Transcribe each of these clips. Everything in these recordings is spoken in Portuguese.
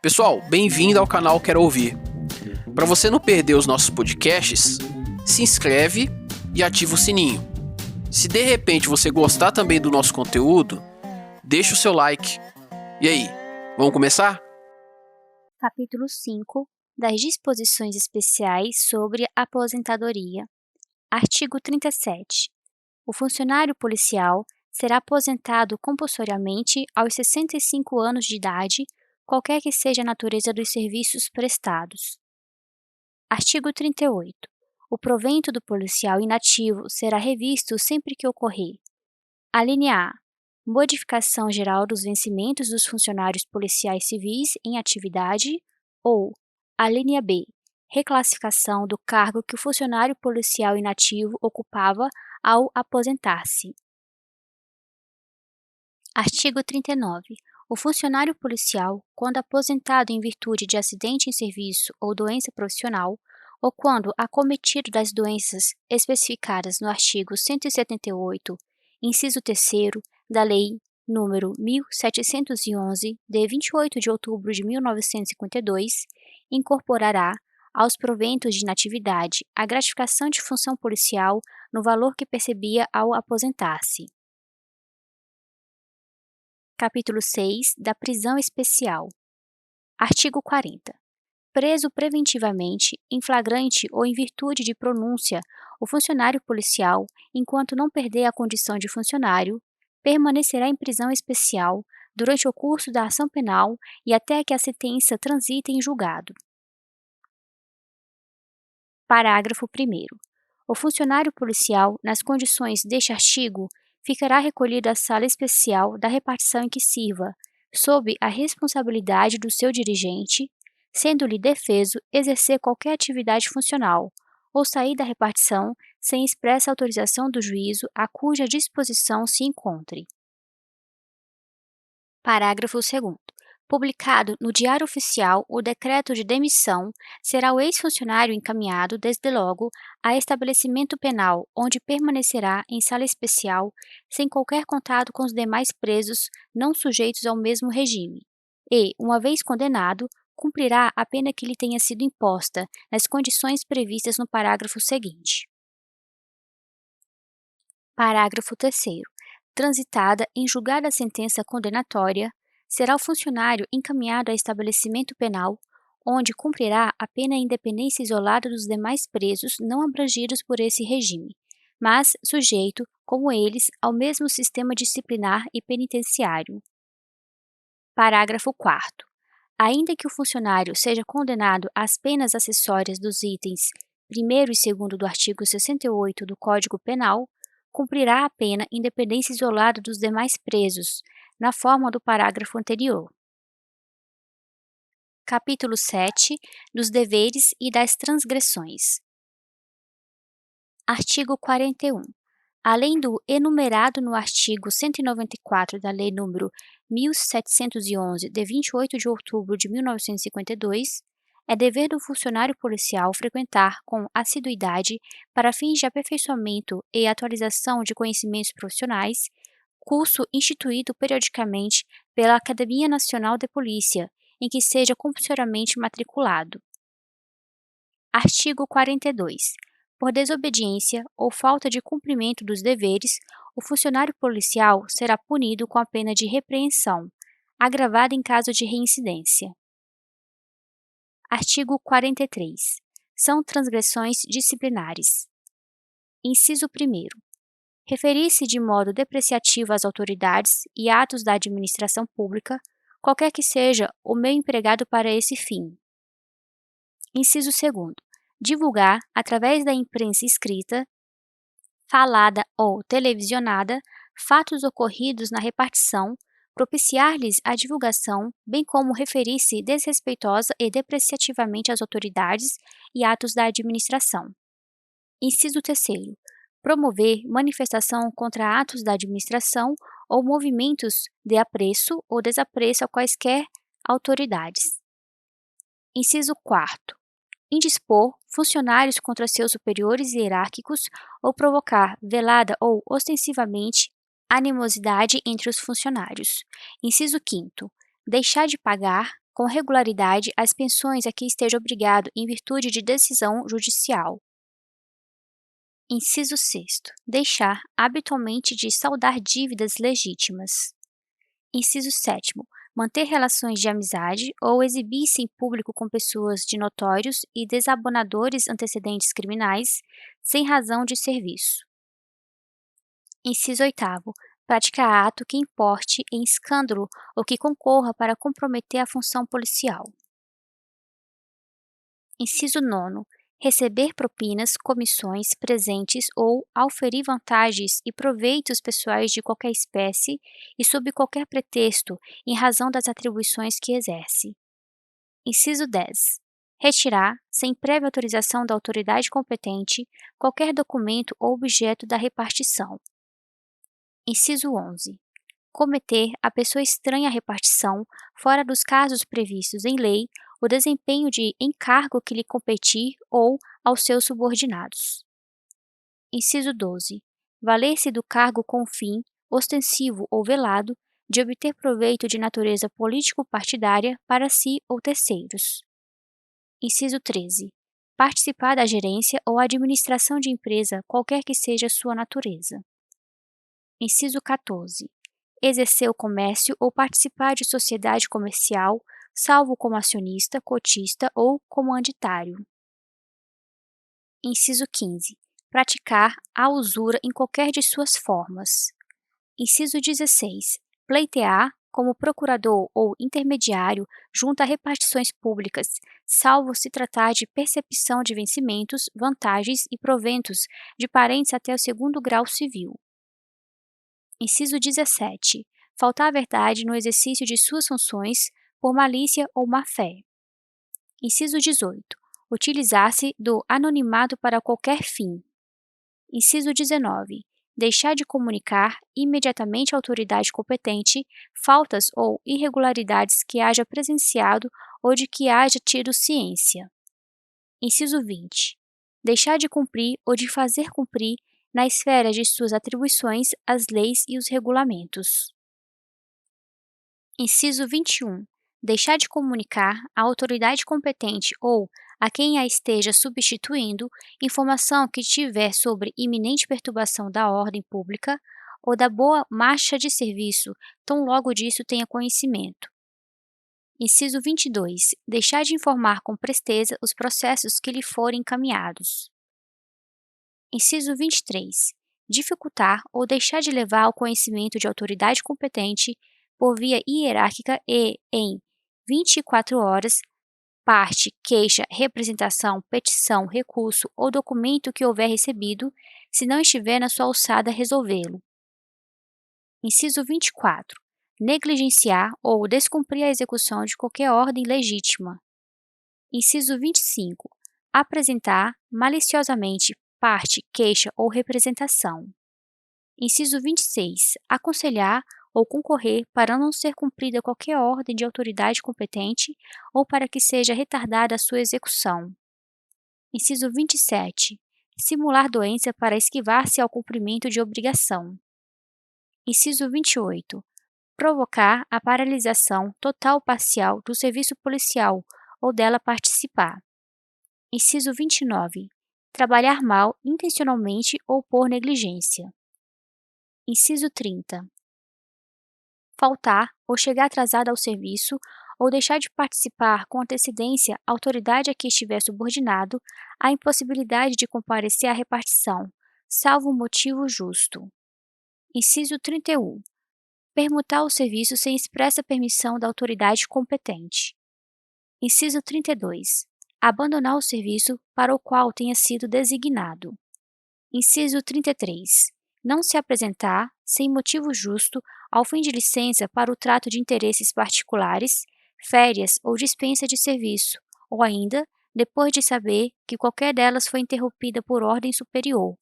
Pessoal, bem-vindo ao canal Quero Ouvir. Para você não perder os nossos podcasts, se inscreve e ativa o sininho. Se de repente você gostar também do nosso conteúdo, deixa o seu like. E aí, vamos começar? Capítulo 5 das Disposições Especiais sobre Aposentadoria. Artigo 37. O funcionário policial será aposentado compulsoriamente aos 65 anos de idade, qualquer que seja a natureza dos serviços prestados. Artigo 38. O provento do policial inativo será revisto sempre que ocorrer. Alínea A. Modificação geral dos vencimentos dos funcionários policiais civis em atividade ou, alínea B, reclassificação do cargo que o funcionário policial inativo ocupava ao aposentar-se. Artigo 39. O funcionário policial, quando aposentado em virtude de acidente em serviço ou doença profissional, ou quando acometido das doenças especificadas no artigo 178, inciso 3º, da Lei nº 1711, de 28 de outubro de 1952, incorporará aos proventos de inatividade a gratificação de função policial no valor que percebia ao aposentar-se. Capítulo 6 da Prisão Especial. Artigo 40. Preso preventivamente, em flagrante ou em virtude de pronúncia, o funcionário policial, enquanto não perder a condição de funcionário, permanecerá em prisão especial durante o curso da ação penal e até que a sentença transite em julgado. Parágrafo 1º. O funcionário policial, nas condições deste artigo, ficará recolhido à sala especial da repartição em que sirva, sob a responsabilidade do seu dirigente, sendo-lhe defeso exercer qualquer atividade funcional, ou sair da repartição sem expressa autorização do juízo a cuja disposição se encontre. Parágrafo 2º. Publicado no Diário Oficial o decreto de demissão, será o ex-funcionário encaminhado, desde logo, a estabelecimento penal, onde permanecerá em sala especial, sem qualquer contato com os demais presos não sujeitos ao mesmo regime, e, uma vez condenado, cumprirá a pena que lhe tenha sido imposta, nas condições previstas no parágrafo seguinte. Parágrafo 3º. Transitada em julgada a sentença condenatória, será o funcionário encaminhado a estabelecimento penal, onde cumprirá a pena em dependência isolada dos demais presos não abrangidos por esse regime, mas sujeito, como eles, ao mesmo sistema disciplinar e penitenciário. Parágrafo 4º. Ainda que o funcionário seja condenado às penas acessórias dos itens 1º e 2º do artigo 68 do Código Penal, cumprirá a pena em dependência isolada dos demais presos, na forma do parágrafo anterior. Capítulo 7 dos deveres e das transgressões. Artigo 41. Além do enumerado no artigo 194 da Lei nº 1711, de 28 de outubro de 1952, é dever do funcionário policial frequentar com assiduidade, para fins de aperfeiçoamento e atualização de conhecimentos profissionais, curso instituído periodicamente pela Academia Nacional de Polícia, em que seja compulsoriamente matriculado. Artigo 42. Por desobediência ou falta de cumprimento dos deveres, o funcionário policial será punido com a pena de repreensão, agravada em caso de reincidência. Artigo 43. São transgressões disciplinares. Inciso 1º. Referir-se de modo depreciativo às autoridades e atos da administração pública, qualquer que seja o meio empregado para esse fim. Inciso 2º. Divulgar, através da imprensa escrita, falada ou televisionada, fatos ocorridos na repartição, propiciar-lhes a divulgação, bem como referir-se desrespeitosa e depreciativamente às autoridades e atos da administração. Inciso 3º. Promover manifestação contra atos da administração ou movimentos de apreço ou desapreço a quaisquer autoridades. Inciso 4º. Indispor funcionários contra seus superiores hierárquicos ou provocar velada ou ostensivamente animosidade entre os funcionários. Inciso 5º. Deixar de pagar, com regularidade as pensões a que esteja obrigado em virtude de decisão judicial. Inciso 6º. Deixar habitualmente de saldar dívidas legítimas. Inciso 7º. Manter relações de amizade ou exibir-se em público com pessoas de notórios e desabonadores antecedentes criminais, sem razão de serviço. Inciso 8º. Praticar ato que importe em escândalo ou que concorra para comprometer a função policial. Inciso 9º. Receber propinas, comissões, presentes ou auferir vantagens e proveitos pessoais de qualquer espécie e sob qualquer pretexto, em razão das atribuições que exerce. Inciso 10. Retirar, sem prévia autorização da autoridade competente, qualquer documento ou objeto da repartição. Inciso 11. Cometer a pessoa estranha à repartição, fora dos casos previstos em lei, o desempenho de encargo que lhe competir ou aos seus subordinados. Inciso 12. Valer-se do cargo com o fim, ostensivo ou velado, de obter proveito de natureza político-partidária para si ou terceiros. Inciso 13. Participar da gerência ou administração de empresa, qualquer que seja sua natureza. Inciso 14. Exercer o comércio ou participar de sociedade comercial, salvo como acionista, cotista ou comanditário. Inciso 15. Praticar a usura em qualquer de suas formas. Inciso 16. Pleitear, como procurador ou intermediário, junto a repartições públicas, salvo se tratar de percepção de vencimentos, vantagens e proventos de parentes até o 2º grau civil. Inciso 17. Faltar à verdade no exercício de suas funções por malícia ou má-fé. Inciso 18. Utilizar-se do anonimato para qualquer fim. Inciso 19. Deixar de comunicar imediatamente à autoridade competente faltas ou irregularidades que haja presenciado ou de que haja tido ciência. Inciso 20. Deixar de cumprir ou de fazer cumprir, na esfera de suas atribuições, as leis e os regulamentos. Inciso 21. Deixar de comunicar à autoridade competente ou a quem a esteja substituindo informação que tiver sobre iminente perturbação da ordem pública ou da boa marcha de serviço, tão logo disso tenha conhecimento. Inciso 22. Deixar de informar com presteza os processos que lhe forem encaminhados. Inciso 23. Dificultar ou deixar de levar ao conhecimento de autoridade competente, por via hierárquica e, em 24 horas, parte, queixa, representação, petição, recurso ou documento que houver recebido, se não estiver na sua alçada resolvê-lo. Inciso 24. Negligenciar ou descumprir a execução de qualquer ordem legítima. Inciso 25. Apresentar maliciosamente parte, queixa ou representação. Inciso 26. Aconselhar ou concorrer para não ser cumprida qualquer ordem de autoridade competente ou para que seja retardada a sua execução. Inciso 27. Simular doença para esquivar-se ao cumprimento de obrigação. Inciso 28. Provocar a paralisação total ou parcial do serviço policial ou dela participar. Inciso 29. Trabalhar mal intencionalmente ou por negligência. Inciso 30. Faltar ou chegar atrasado ao serviço ou deixar de participar com antecedência a autoridade a que estiver subordinado à impossibilidade de comparecer à repartição, salvo motivo justo. Inciso 31. Permutar o serviço sem expressa permissão da autoridade competente. Inciso 32. Abandonar o serviço para o qual tenha sido designado. Inciso 33. Não se apresentar, sem motivo justo, ao fim de licença para o trato de interesses particulares, férias ou dispensa de serviço, ou ainda, depois de saber que qualquer delas foi interrompida por ordem superior.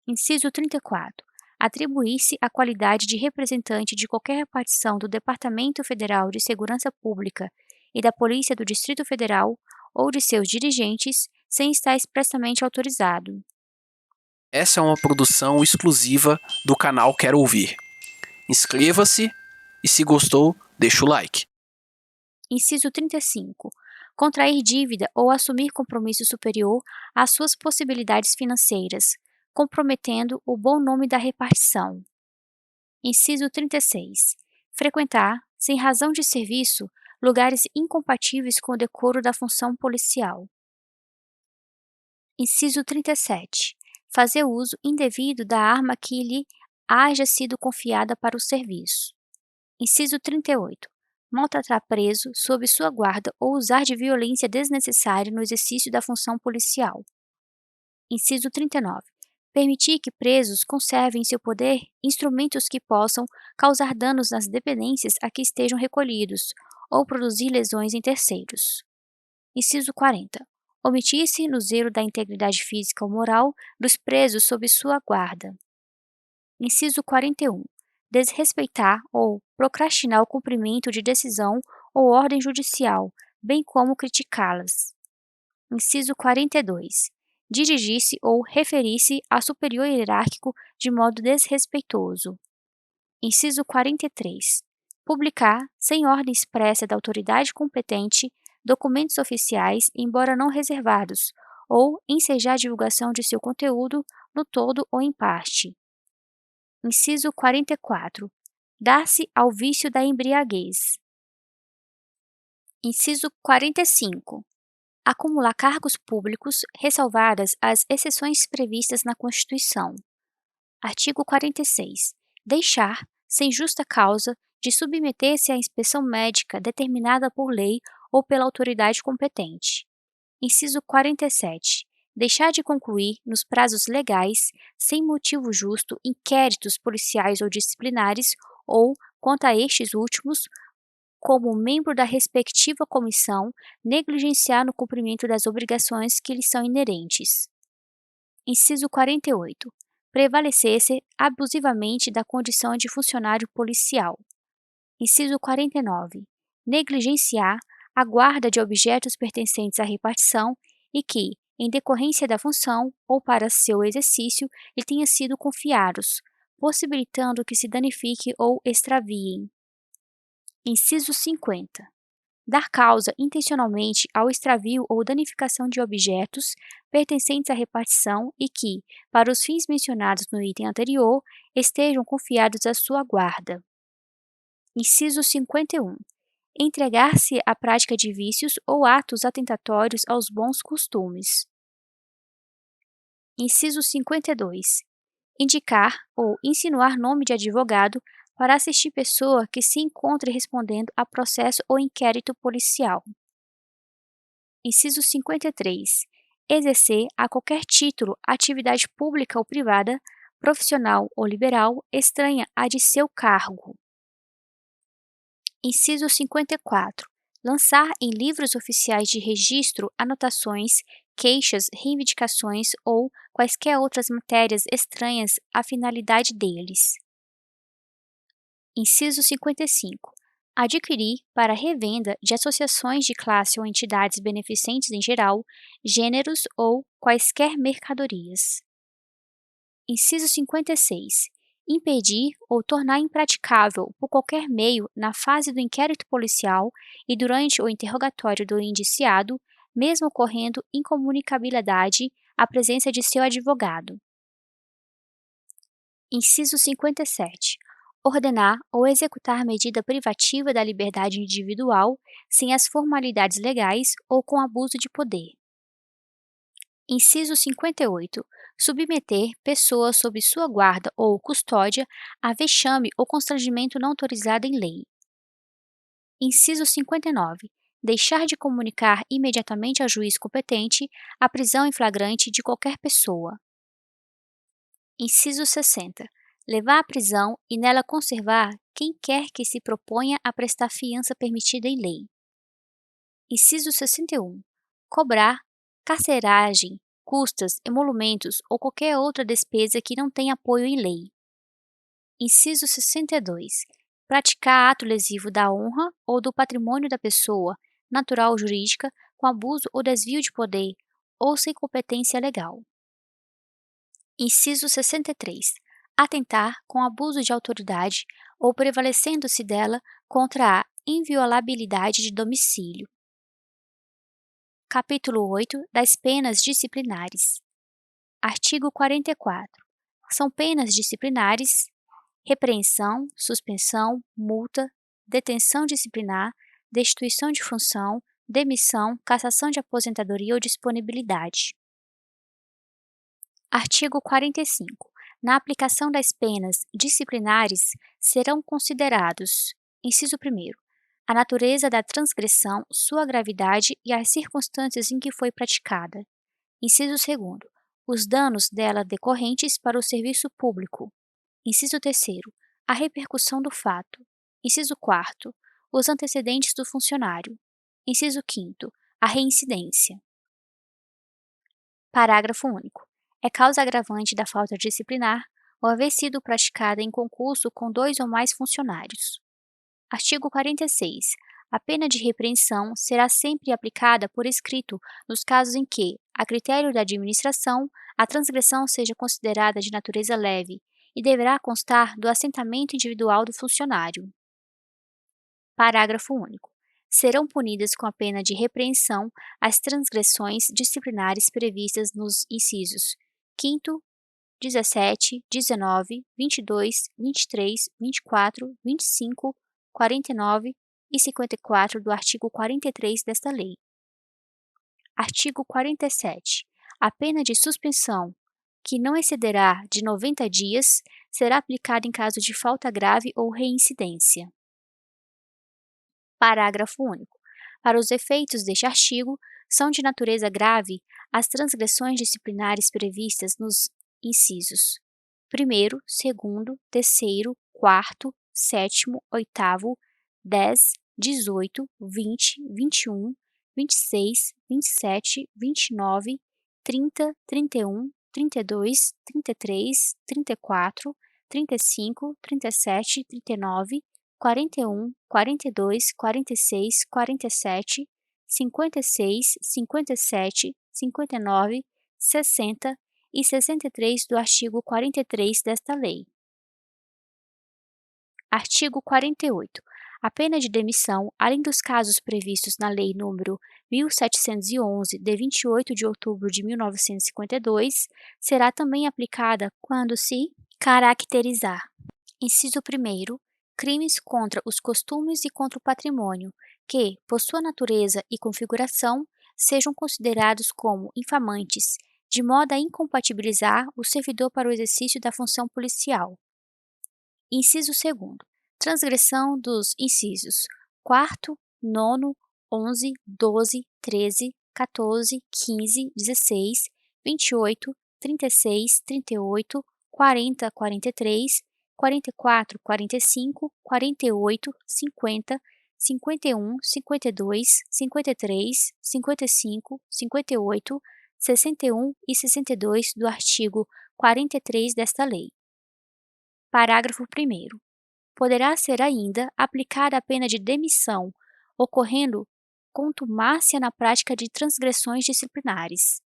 Inciso 34. Atribuir-se a qualidade de representante de qualquer repartição do Departamento Federal de Segurança Pública e da Polícia do Distrito Federal ou de seus dirigentes, sem estar expressamente autorizado. Essa é uma produção exclusiva do canal Quero Ouvir. Inscreva-se e, se gostou, deixa o like. Inciso 35. Contrair dívida ou assumir compromisso superior às suas possibilidades financeiras, comprometendo o bom nome da repartição. Inciso 36. Frequentar, sem razão de serviço, lugares incompatíveis com o decoro da função policial. Inciso 37. Fazer uso indevido da arma que lhe haja sido confiada para o serviço. Inciso 38. Maltratar preso sob sua guarda ou usar de violência desnecessária no exercício da função policial. Inciso 39. Permitir que presos conservem em seu poder instrumentos que possam causar danos nas dependências a que estejam recolhidos ou produzir lesões em terceiros. Inciso 40. Omitir-se no zelo da integridade física ou moral dos presos sob sua guarda. Inciso 41. Desrespeitar ou procrastinar o cumprimento de decisão ou ordem judicial, bem como criticá-las. Inciso 42. Dirigir-se ou referir-se a superior hierárquico de modo desrespeitoso. Inciso 43. Publicar, sem ordem expressa da autoridade competente, documentos oficiais, embora não reservados, ou ensejar a divulgação de seu conteúdo no todo ou em parte. Inciso 44. Dar-se ao vício da embriaguez. Inciso 45. Acumular cargos públicos, ressalvadas as exceções previstas na Constituição. Artigo 46. Deixar, sem justa causa, de submeter-se à inspeção médica determinada por lei ou pela autoridade competente. Inciso 47. Deixar de concluir, nos prazos legais, sem motivo justo, inquéritos policiais ou disciplinares, ou, quanto a estes últimos, como membro da respectiva comissão, negligenciar no cumprimento das obrigações que lhe são inerentes. Inciso 48. Prevalecer-se abusivamente da condição de funcionário policial. Inciso 49. Negligenciar a guarda de objetos pertencentes à repartição e que, em decorrência da função ou para seu exercício, lhe tenha sido confiados, possibilitando que se danifique ou extraviem. Inciso 50. Dar causa intencionalmente ao extravio ou danificação de objetos pertencentes à repartição e que, para os fins mencionados no item anterior, estejam confiados à sua guarda. Inciso 51. Entregar-se à prática de vícios ou atos atentatórios aos bons costumes. Inciso 52. Indicar ou insinuar nome de advogado para assistir pessoa que se encontre respondendo a processo ou inquérito policial. Inciso 53. Exercer a qualquer título atividade pública ou privada, profissional ou liberal, estranha à de seu cargo. Inciso 54. Lançar em livros oficiais de registro anotações, queixas, reivindicações ou quaisquer outras matérias estranhas à finalidade deles. Inciso 55. Adquirir, para revenda de associações de classe ou entidades beneficentes em geral, gêneros ou quaisquer mercadorias. Inciso 56. Impedir ou tornar impraticável por qualquer meio na fase do inquérito policial e durante o interrogatório do indiciado, mesmo ocorrendo incomunicabilidade, a presença de seu advogado. Inciso 57. Ordenar ou executar medida privativa da liberdade individual sem as formalidades legais ou com abuso de poder. Inciso 58. Submeter pessoa sob sua guarda ou custódia a vexame ou constrangimento não autorizado em lei. Inciso 59. Deixar de comunicar imediatamente ao juiz competente a prisão em flagrante de qualquer pessoa. Inciso 60. Levar à prisão e nela conservar quem quer que se proponha a prestar fiança permitida em lei. Inciso 61. Cobrar carceragem, custas, emolumentos ou qualquer outra despesa que não tenha apoio em lei. Inciso 62. Praticar ato lesivo da honra ou do patrimônio da pessoa, natural ou jurídica, com abuso ou desvio de poder, ou sem competência legal. Inciso 63. Atentar com abuso de autoridade ou prevalecendo-se dela contra a inviolabilidade de domicílio. Capítulo 8 das penas disciplinares. Artigo 44. São penas disciplinares: repreensão, suspensão, multa, detenção disciplinar, destituição de função, demissão, cassação de aposentadoria ou disponibilidade. Artigo 45. Na aplicação das penas disciplinares serão considerados: inciso 1º, a natureza da transgressão, sua gravidade e as circunstâncias em que foi praticada. Inciso 2º, os danos dela decorrentes para o serviço público. Inciso 3º, a repercussão do fato. Inciso 4º, os antecedentes do funcionário. Inciso 5º, a reincidência. Parágrafo único. É causa agravante da falta disciplinar o haver sido praticada em concurso com 2 ou mais funcionários. Artigo 46. A pena de repreensão será sempre aplicada por escrito nos casos em que, a critério da administração, a transgressão seja considerada de natureza leve e deverá constar do assentamento individual do funcionário. Parágrafo único. Serão punidas com a pena de repreensão as transgressões disciplinares previstas nos incisos 5º, 17, 19, 22, 23, 24, 25, 49 e 54 do artigo 43 desta lei. Artigo 47. A pena de suspensão, que não excederá de 90 dias, será aplicada em caso de falta grave ou reincidência. Parágrafo único. Para os efeitos deste artigo, são de natureza grave as transgressões disciplinares previstas nos incisos 1º, 2º, 3º, 4º, 7º, 8º, 10, 18, 20, 21, 26, 27, 29, 30, 31, 32, 33, 34, 35, 37, 39, 41, 42, 46, 47, 56, 57, 59, 60 e 63 do artigo 43 desta lei. Artigo 48. A pena de demissão, além dos casos previstos na Lei nº 1711, de 28 de outubro de 1952, será também aplicada quando se caracterizar: inciso 1º, crimes contra os costumes e contra o patrimônio, que, por sua natureza e configuração, sejam considerados como infamantes, de modo a incompatibilizar o servidor para o exercício da função policial. Inciso 2º. Transgressão dos incisos 4º, 9º, 11, 12, 13, 14, 15, 16, 28, 36, 38, 40, 43, 44, 45, 48, 50, 51, 52, 53, 55, 58, 61 e 62 do artigo 43 desta lei. Parágrafo 1º. Poderá ser ainda aplicada a pena de demissão, ocorrendo contumácia na prática de transgressões disciplinares.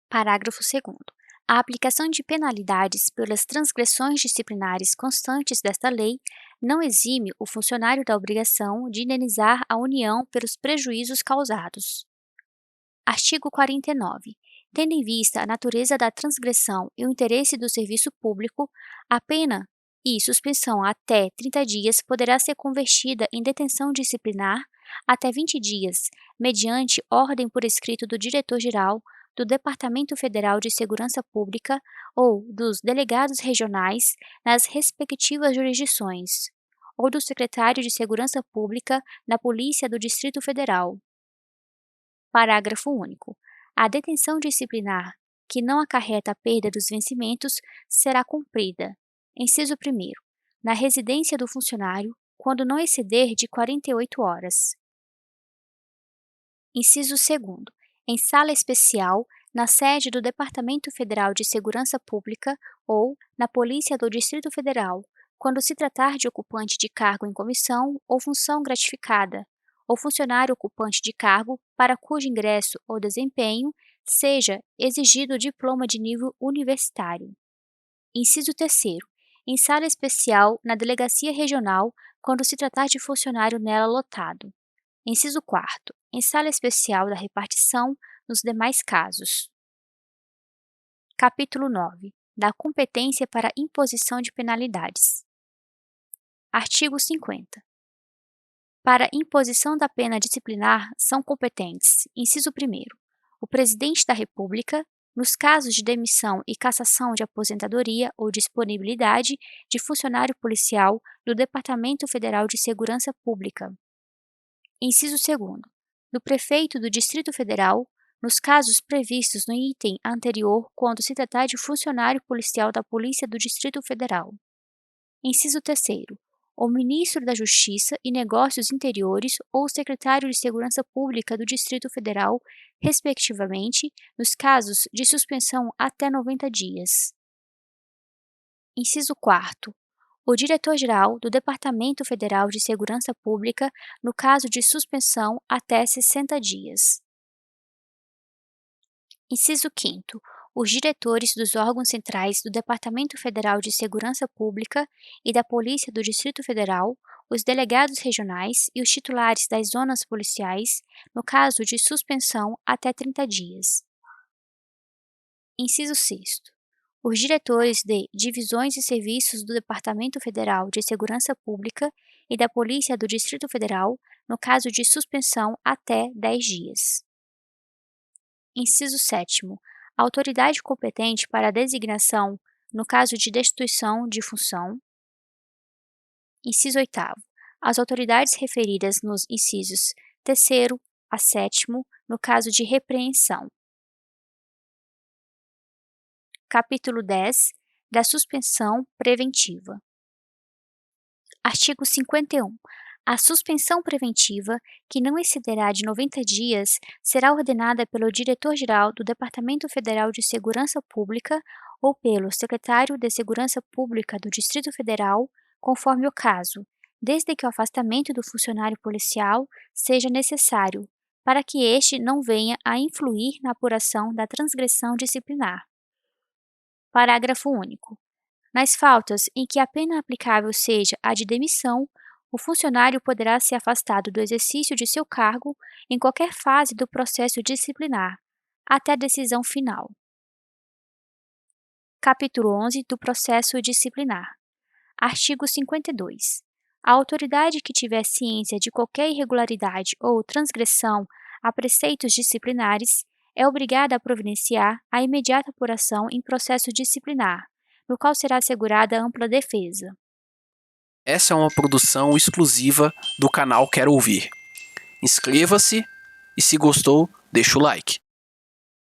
Parágrafo 2º. A aplicação de penalidades pelas transgressões disciplinares constantes desta lei não exime o funcionário da obrigação de indenizar a União pelos prejuízos causados. Artigo 49. Tendo em vista a natureza da transgressão e o interesse do serviço público, a pena e suspensão até 30 dias poderá ser convertida em detenção disciplinar até 20 dias, mediante ordem por escrito do diretor-geral do Departamento Federal de Segurança Pública ou dos delegados regionais nas respectivas jurisdições, ou do secretário de Segurança Pública na Polícia do Distrito Federal. Parágrafo único. A detenção disciplinar que não acarreta a perda dos vencimentos será cumprida. Inciso 1º. Na residência do funcionário, quando não exceder de 48 horas. Inciso 2º. Em sala especial, na sede do Departamento Federal de Segurança Pública ou na Polícia do Distrito Federal, quando se tratar de ocupante de cargo em comissão ou função gratificada, ou funcionário ocupante de cargo para cujo ingresso ou desempenho seja exigido o diploma de nível universitário. Inciso 3º. Em sala especial na Delegacia Regional, quando se tratar de funcionário nela lotado. Inciso 4º. Em sala especial da repartição nos demais casos. Capítulo 9. Da competência para imposição de penalidades. Artigo 50. Para imposição da pena disciplinar são competentes: inciso 1º, o Presidente da República, nos casos de demissão e cassação de aposentadoria ou disponibilidade de funcionário policial do Departamento Federal de Segurança Pública. Inciso 2º, do Prefeito do Distrito Federal, nos casos previstos no item anterior quando se tratar de funcionário policial da Polícia do Distrito Federal. Inciso 3º, o Ministro da Justiça e Negócios Interiores ou o Secretário de Segurança Pública do Distrito Federal, respectivamente, nos casos de suspensão até 90 dias. Inciso 4º, o Diretor-Geral do Departamento Federal de Segurança Pública, no caso de suspensão até 60 dias. Inciso 5º, os diretores dos órgãos centrais do Departamento Federal de Segurança Pública e da Polícia do Distrito Federal, os delegados regionais e os titulares das zonas policiais, no caso de suspensão até 30 dias. Inciso 6º, os diretores de divisões e serviços do Departamento Federal de Segurança Pública e da Polícia do Distrito Federal, no caso de suspensão até 10 dias. Inciso 7º, a autoridade competente para a designação, no caso de destituição de função. Inciso 8º, as autoridades referidas nos incisos 3º a 7º, no caso de repreensão. Capítulo 10. Da suspensão preventiva. Artigo 51. A suspensão preventiva, que não excederá de 90 dias, será ordenada pelo Diretor-Geral do Departamento Federal de Segurança Pública ou pelo Secretário de Segurança Pública do Distrito Federal, conforme o caso, desde que o afastamento do funcionário policial seja necessário, para que este não venha a influir na apuração da transgressão disciplinar. Parágrafo único. Nas faltas em que a pena aplicável seja a de demissão, o funcionário poderá ser afastado do exercício de seu cargo em qualquer fase do processo disciplinar, até a decisão final. Capítulo 11 do processo disciplinar. Artigo 52. A autoridade que tiver ciência de qualquer irregularidade ou transgressão a preceitos disciplinares é obrigada a providenciar a imediata apuração em processo disciplinar, no qual será assegurada ampla defesa. Essa é uma produção exclusiva do canal Quero Ouvir. Inscreva-se e, se gostou, deixa o like.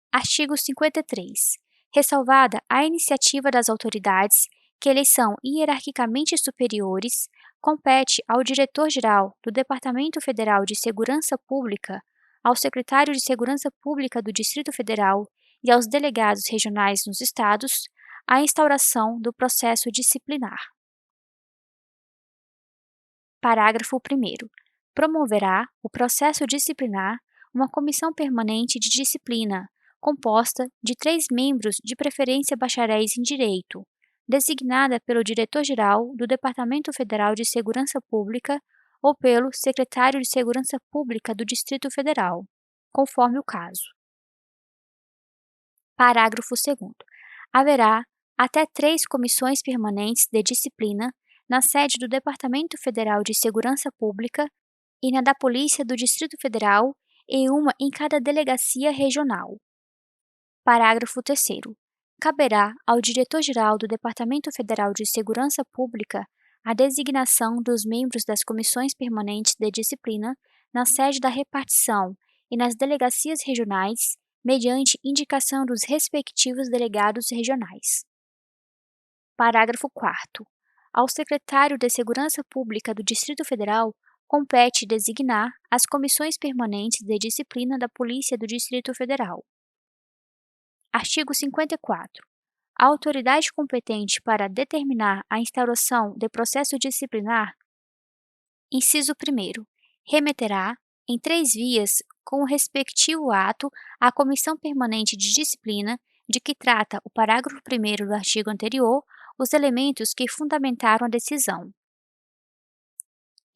Artigo 53. Ressalvada a iniciativa das autoridades que eles são hierarquicamente superiores, compete ao Diretor-Geral do Departamento Federal de Segurança Pública, ao Secretário de Segurança Pública do Distrito Federal e aos delegados regionais nos estados a instauração do processo disciplinar. Parágrafo 1º. Promoverá o processo disciplinar uma comissão permanente de disciplina, composta de 3 membros, de preferência bacharéis em Direito, designada pelo Diretor-Geral do Departamento Federal de Segurança Pública ou pelo Secretário de Segurança Pública do Distrito Federal, conforme o caso. Parágrafo 2º. Haverá até 3 comissões permanentes de disciplina na sede do Departamento Federal de Segurança Pública e na da Polícia do Distrito Federal e uma em cada delegacia regional. Parágrafo 3º. Caberá ao Diretor-Geral do Departamento Federal de Segurança Pública a designação dos membros das comissões permanentes de disciplina na sede da repartição e nas delegacias regionais, mediante indicação dos respectivos delegados regionais. Parágrafo 4º. Ao Secretário de Segurança Pública do Distrito Federal compete designar as comissões permanentes de disciplina da Polícia do Distrito Federal. Artigo 54. A autoridade competente para determinar a instauração de processo disciplinar, inciso 1º, remeterá, em 3 vias, com o respectivo ato, à Comissão Permanente de Disciplina, de que trata o parágrafo 1º do artigo anterior, os elementos que fundamentaram a decisão.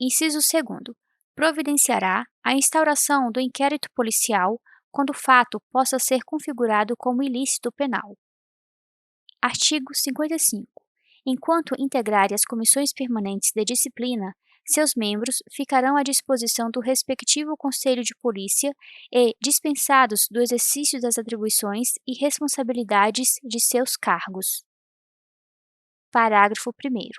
Inciso 2º. Providenciará a instauração do inquérito policial quando o fato possa ser configurado como ilícito penal. Artigo 55. Enquanto integrarem as comissões permanentes de disciplina, seus membros ficarão à disposição do respectivo Conselho de Polícia e dispensados do exercício das atribuições e responsabilidades de seus cargos. Parágrafo 1º.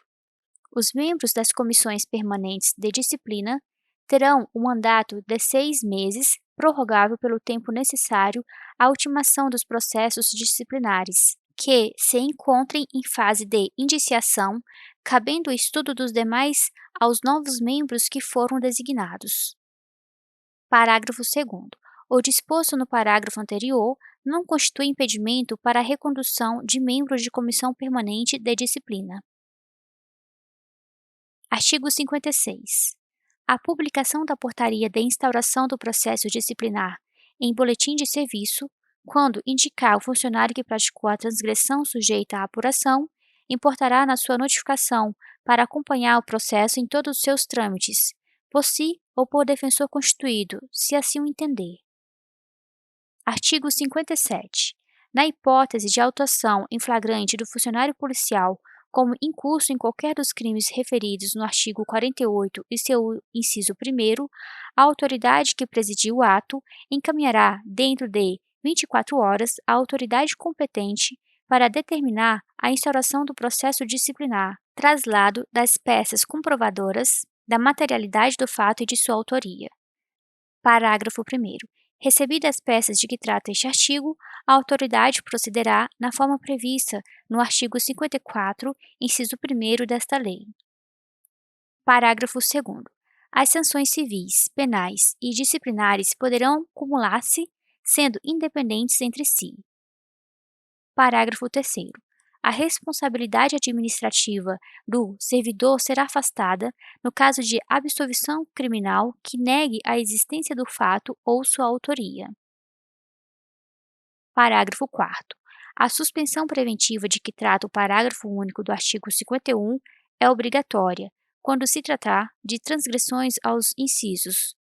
Os membros das comissões permanentes de disciplina terão um mandato de 6 meses, prorrogável pelo tempo necessário à ultimação dos processos disciplinares, que se encontrem em fase de indiciação, cabendo o estudo dos demais aos novos membros que foram designados. Parágrafo 2º. O disposto no parágrafo anterior não constitui impedimento para a recondução de membros de comissão permanente de disciplina. Artigo 56. A publicação da portaria de instauração do processo disciplinar em boletim de serviço, quando indicar o funcionário que praticou a transgressão sujeita à apuração, importará na sua notificação para acompanhar o processo em todos os seus trâmites, por si ou por defensor constituído, se assim o entender. Artigo 57. Na hipótese de autuação em flagrante do funcionário policial como incurso em qualquer dos crimes referidos no artigo 48 e seu inciso 1º, a autoridade que presidiu o ato encaminhará, dentro de 24 horas, a autoridade competente para determinar a instauração do processo disciplinar, traslado das peças comprovadoras da materialidade do fato e de sua autoria. Parágrafo 1º. Recebidas as peças de que trata este artigo, a autoridade procederá na forma prevista no artigo 54, inciso 1º desta lei. Parágrafo 2º. As sanções civis, penais e disciplinares poderão cumular-se, sendo independentes entre si. Parágrafo 3º. A responsabilidade administrativa do servidor será afastada no caso de absolvição criminal que negue a existência do fato ou sua autoria. Parágrafo 4º. A suspensão preventiva de que trata o parágrafo único do artigo 51 é obrigatória, quando se tratar de transgressões aos incisos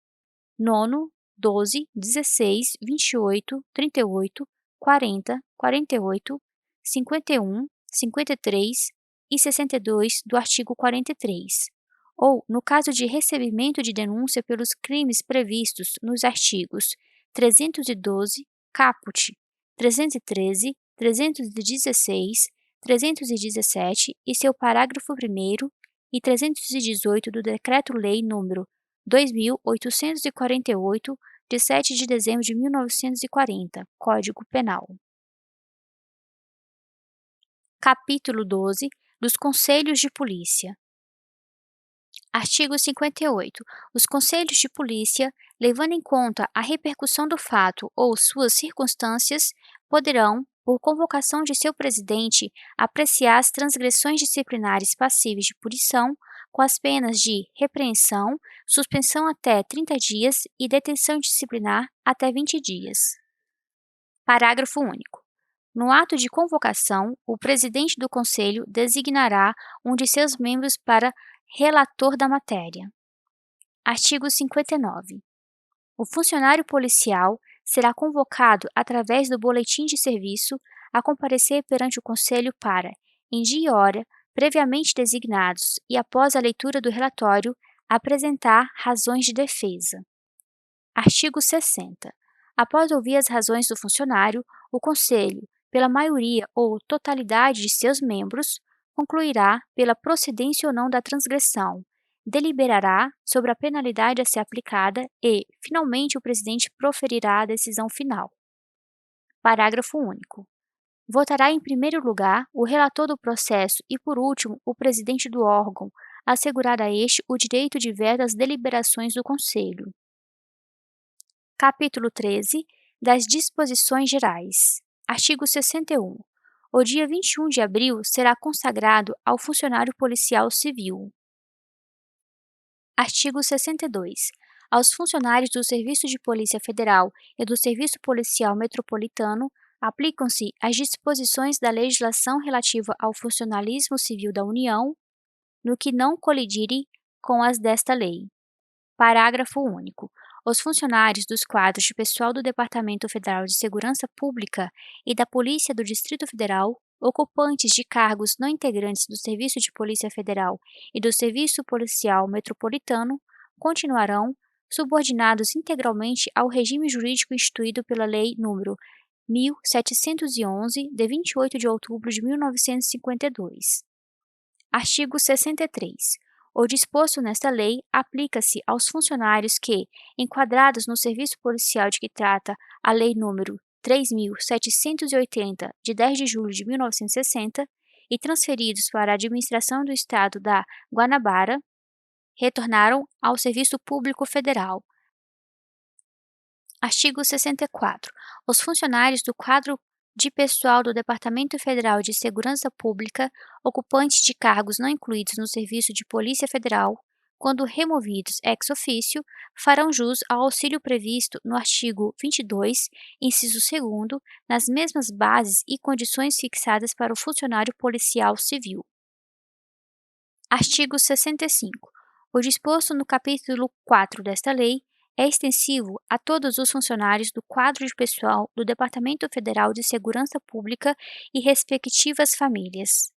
9º, 12, 16, 28, 38, 40, 48, 51, 53 e 62 do artigo 43, ou no caso de recebimento de denúncia pelos crimes previstos nos artigos 312, caput, 313, 316, 317 e seu parágrafo 1º e 318 do Decreto-Lei nº 2.848, de 7 de dezembro de 1940, Código Penal. Capítulo 12 dos Conselhos de Polícia. Artigo 58. Os conselhos de polícia, levando em conta a repercussão do fato ou suas circunstâncias, poderão, por convocação de seu presidente, apreciar as transgressões disciplinares passíveis de punição, com as penas de repreensão, suspensão até 30 dias e detenção disciplinar até 20 dias. Parágrafo único. No ato de convocação, o presidente do Conselho designará um de seus membros para relator da matéria. Artigo 59. O funcionário policial será convocado através do boletim de serviço a comparecer perante o Conselho para, em dia e hora previamente designados e após a leitura do relatório, apresentar razões de defesa. Artigo 60. Após ouvir as razões do funcionário, o Conselho, pela maioria ou totalidade de seus membros, concluirá pela procedência ou não da transgressão, deliberará sobre a penalidade a ser aplicada e, finalmente, o presidente proferirá a decisão final. Parágrafo único. Votará em primeiro lugar o relator do processo e, por último, o presidente do órgão, assegurado a este o direito de veto às deliberações do Conselho. Capítulo 13 das Disposições Gerais. Artigo 61. O dia 21 de abril será consagrado ao funcionário policial civil. Artigo 62. Aos funcionários do Serviço de Polícia Federal e do Serviço Policial Metropolitano aplicam-se as disposições da legislação relativa ao funcionalismo civil da União, no que não colidirem com as desta lei. Parágrafo único. Os funcionários dos quadros de pessoal do Departamento Federal de Segurança Pública e da Polícia do Distrito Federal, ocupantes de cargos não integrantes do Serviço de Polícia Federal e do Serviço Policial Metropolitano, continuarão subordinados integralmente ao regime jurídico instituído pela Lei nº 1711, de 28 de outubro de 1952. Artigo 63. O disposto nesta lei aplica-se aos funcionários que, enquadrados no serviço policial de que trata a Lei nº 3.780, de 10 de julho de 1960, e transferidos para a administração do Estado da Guanabara, retornaram ao Serviço Público Federal. Artigo 64. Os funcionários do quadro de pessoal do Departamento Federal de Segurança Pública, ocupantes de cargos não incluídos no Serviço de Polícia Federal, quando removidos ex officio, farão jus ao auxílio previsto no artigo 22, inciso 2º, nas mesmas bases e condições fixadas para o funcionário policial civil. Artigo 65. O disposto no capítulo 4 desta lei é extensivo a todos os funcionários do quadro de pessoal do Departamento Federal de Segurança Pública e respectivas famílias.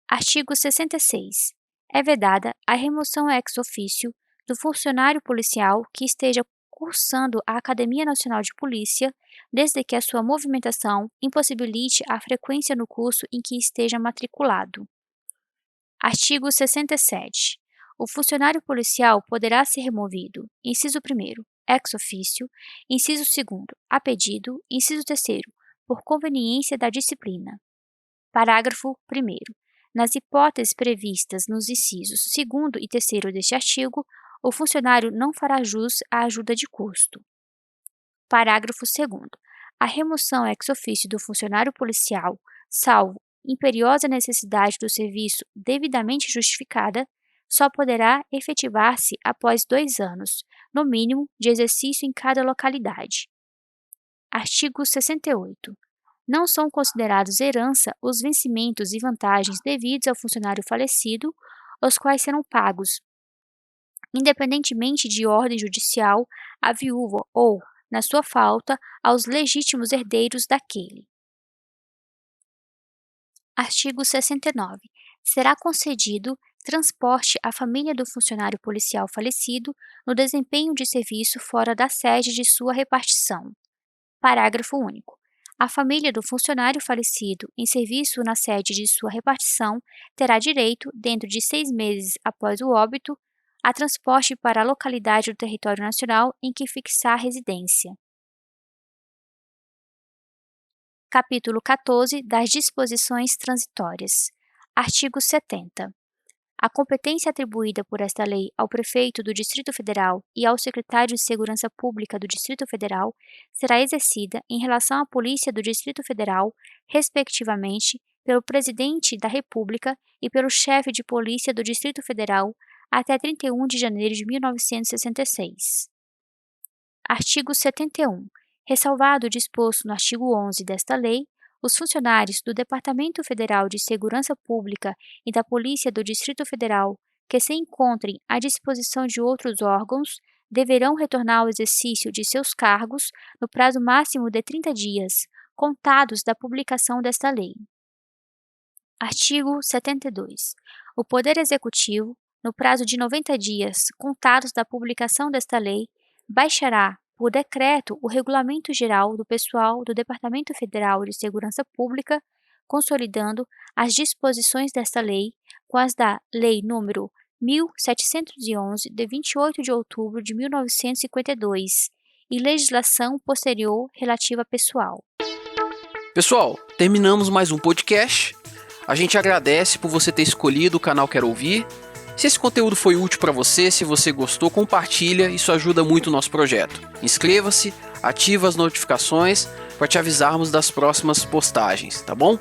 Artigo 66. É vedada a remoção ex officio do funcionário policial que esteja cursando a Academia Nacional de Polícia, desde que a sua movimentação impossibilite a frequência no curso em que esteja matriculado. Artigo 67. O funcionário policial poderá ser removido, inciso 1º, ex officio, inciso 2º, a pedido, inciso 3º, por conveniência da disciplina. Parágrafo 1º. Nas hipóteses previstas nos incisos 2º e 3º deste artigo, o funcionário não fará jus à ajuda de custo. Parágrafo 2º. A remoção ex officio do funcionário policial, salvo imperiosa necessidade do serviço devidamente justificada, só poderá efetivar-se após 2 anos, no mínimo, de exercício em cada localidade. Artigo 68. Não são considerados herança os vencimentos e vantagens devidos ao funcionário falecido, os quais serão pagos, independentemente de ordem judicial, à viúva ou, na sua falta, aos legítimos herdeiros daquele. Artigo 69. Será concedido transporte à família do funcionário policial falecido no desempenho de serviço fora da sede de sua repartição. Parágrafo único. A família do funcionário falecido em serviço na sede de sua repartição terá direito, dentro de 6 meses após o óbito, a transporte para a localidade do território nacional em que fixar residência. Capítulo 14 das disposições transitórias. Artigo 70. A competência atribuída por esta lei ao Prefeito do Distrito Federal e ao Secretário de Segurança Pública do Distrito Federal será exercida em relação à Polícia do Distrito Federal, respectivamente, pelo Presidente da República e pelo Chefe de Polícia do Distrito Federal até 31 de janeiro de 1966. Artigo 71. Ressalvado o disposto no artigo 11 desta lei, os funcionários do Departamento Federal de Segurança Pública e da Polícia do Distrito Federal que se encontrem à disposição de outros órgãos deverão retornar ao exercício de seus cargos no prazo máximo de 30 dias, contados da publicação desta lei. Artigo 72. O Poder Executivo, no prazo de 90 dias, contados da publicação desta lei, baixará por decreto o Regulamento Geral do Pessoal do Departamento Federal de Segurança Pública, consolidando as disposições desta lei com as da Lei nº 1711, de 28 de outubro de 1952, e legislação posterior relativa a pessoal. Pessoal, terminamos mais um podcast. A gente agradece por você ter escolhido o canal Quero Ouvir. Se esse conteúdo foi útil para você, se você gostou, compartilha, isso ajuda muito o nosso projeto. Inscreva-se, ativa as notificações para te avisarmos das próximas postagens, tá bom?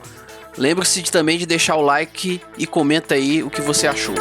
Lembre-se também de deixar o like e comenta aí o que você achou.